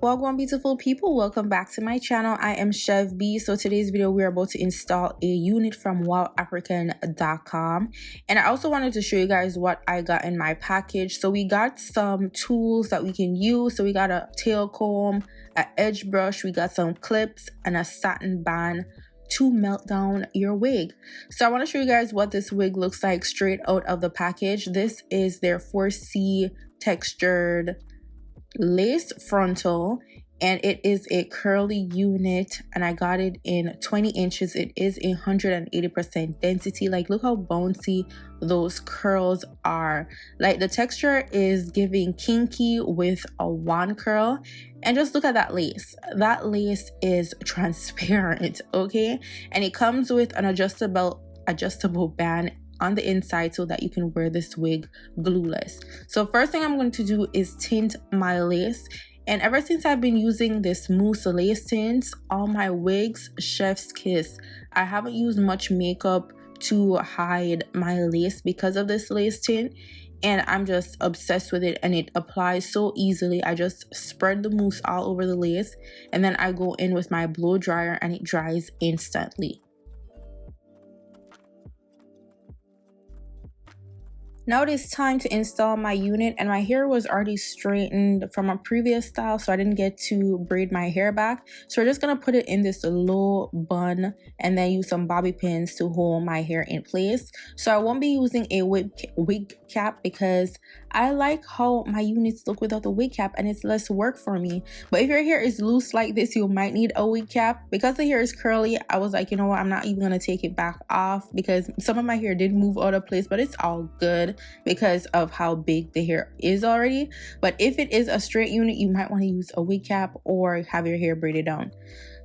Wagwan beautiful people, welcome back to my channel. I am Chev B. So today's video we are about to install a unit from Wowafrican.com, and I also wanted to show you guys what I got in my package. So we got some tools that we can use. So we got a tail comb, an edge brush, we got some clips and a satin band to melt down your wig. So I want to show you guys what this wig looks like straight out of the package. This is their 4C textured lace frontal, and it is a curly unit, and I got it in 20 inches. It is 180% density. Like, look how bouncy those curls are. Like, the texture is giving kinky with a wand curl. And just look at that lace. That lace is transparent, okay? And it comes with an adjustable band on the inside so that you can wear this wig glueless. So first thing I'm going to do is tint my lace. And ever since I've been using this mousse lace tints, all my wigs, chef's kiss. I haven't used much makeup to hide my lace because of this lace tint, and I'm just obsessed with it, and it applies so easily. I just spread the mousse all over the lace, and then I go in with my blow dryer and it dries instantly. Now it is time to install my unit, and my hair was already straightened from a previous style, so I didn't get to braid my hair back. So we're just gonna put it in this low bun and then use some bobby pins to hold my hair in place. So I won't be using a wig cap because I like how my units look without the wig cap, and it's less work for me. But if your hair is loose like this, you might need a wig cap. Because the hair is curly, I was like, you know what, I'm not even gonna take it back off because some of my hair did move out of place, but it's all good because of how big the hair is already. But if it is a straight unit, you might want to use a wig cap or have your hair braided down.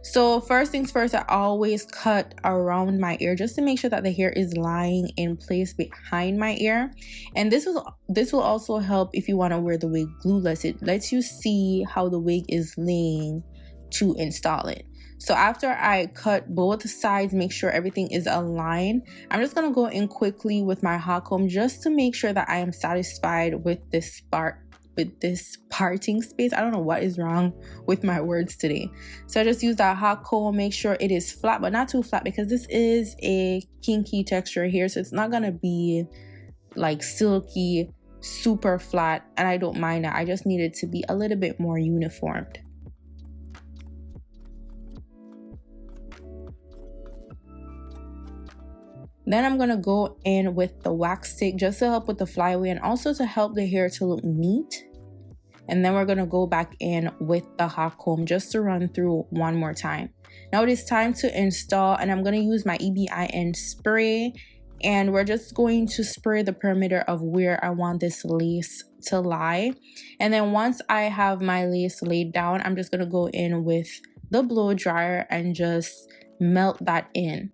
So first things first, I always cut around my ear just to make sure that the hair is lying in place behind my ear. And this will also help if you want to wear the wig glueless. It lets you see how the wig is laying to install it. So after I cut both sides, make sure everything is aligned, I'm just gonna go in quickly with my hot comb just to make sure that I am satisfied with this parting space. I don't know what is wrong with my words today. So I just use that hot comb, make sure it is flat, but not too flat because this is a kinky texture here, so it's not gonna be like silky, super flat, and I don't mind that. I just need it to be a little bit more uniformed. Then I'm going to go in with the wax stick just to help with the flyaway and also to help the hair to look neat. And then we're going to go back in with the hot comb just to run through one more time. Now it is time to install, and I'm going to use my 𝐒𝐈𝐼𝐿 spray. And we're just going to spray the perimeter of where I want this lace to lie. And then once I have my lace laid down, I'm just going to go in with the blow dryer and just melt that in.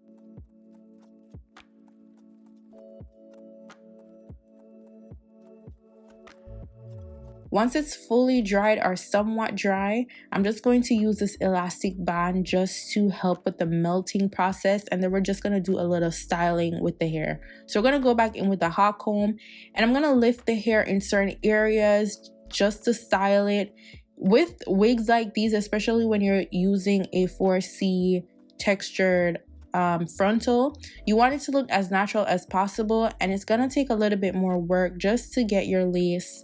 Once it's fully dried or somewhat dry, I'm just going to use this elastic band just to help with the melting process, and then we're just going to do a little styling with the hair. So we're going to go back in with the hot comb, and I'm going to lift the hair in certain areas just to style it. With wigs like these, especially when you're using a 4C textured frontal, you want it to look as natural as possible, and it's going to take a little bit more work just to get your lace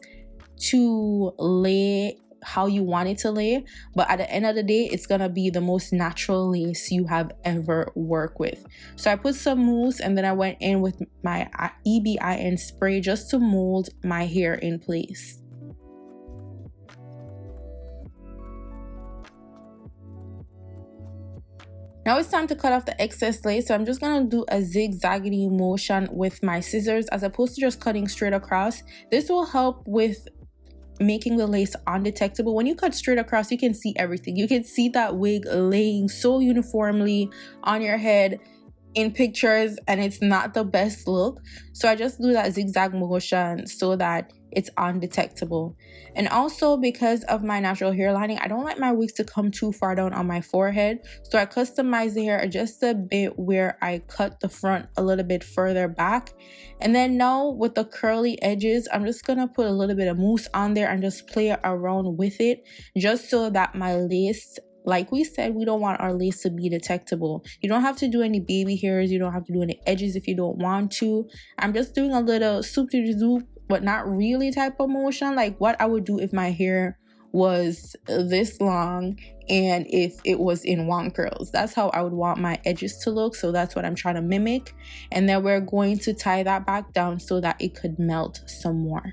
to lay how you want it to lay, but at the end of the day, it's gonna be the most natural lace you have ever worked with. So I put some mousse, and then I went in with my 𝐒𝐈𝐼𝐿 spray just to mold my hair in place. Now it's time to cut off the excess lace, so I'm just gonna do a zigzagging motion with my scissors as opposed to just cutting straight across. This will help with making the lace undetectable. When you cut straight across, you can see everything. You can see that wig laying so uniformly on your head in pictures, and it's not the best look. So I just do that zigzag motion so that it's undetectable. And also, because of my natural hair lining, I don't like my wigs to come too far down on my forehead, so I customize the hair just a bit where I cut the front a little bit further back. And then now with the curly edges, I'm just gonna put a little bit of mousse on there and just play around with it, just so that my lace, like we said, we don't want our lace to be detectable. You don't have to do any baby hairs, you don't have to do any edges if you don't want to. I'm just doing a little soup to zoop, but not really type of motion, like what I would do if my hair was this long and if it was in wand curls. That's how I would want my edges to look, so that's what I'm trying to mimic. And then we're going to tie that back down so that it could melt some more.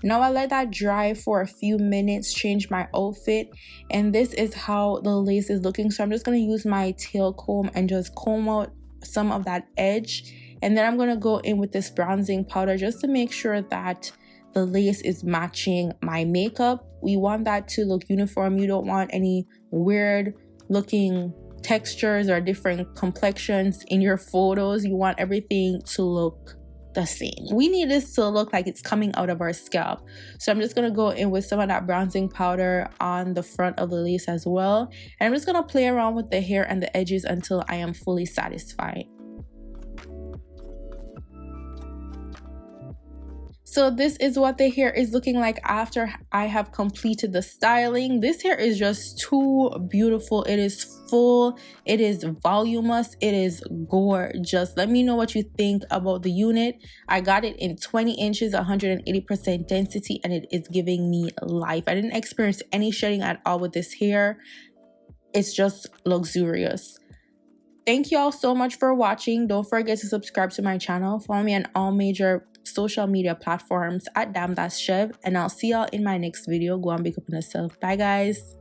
Now I let that dry for a few minutes, change my outfit, and this is how the lace is looking. So I'm just going to use my tail comb and just comb out some of that edge, and then I'm going to go in with this bronzing powder just to make sure that the lace is matching my makeup. We want that to look uniform. You don't want any weird looking textures or different complexions in your photos. You want everything to look the same. We need this to look like it's coming out of our scalp. So I'm just going to go in with some of that bronzing powder on the front of the lace as well. And I'm just going to play around with the hair and the edges until I am fully satisfied. So this is what the hair is looking like after I have completed the styling. This hair is just too beautiful. It is full, it is voluminous, it is gorgeous. Let me know what you think about the unit. I got it in 20 inches, 180% density, and it is giving me life. I didn't experience any shedding at all with this hair. It's just luxurious. Thank you all so much for watching. Don't forget to subscribe to my channel. Follow me on all major social media platforms at @Chev, and I'll see y'all in my next video. Go and pick up on yourself. Bye guys.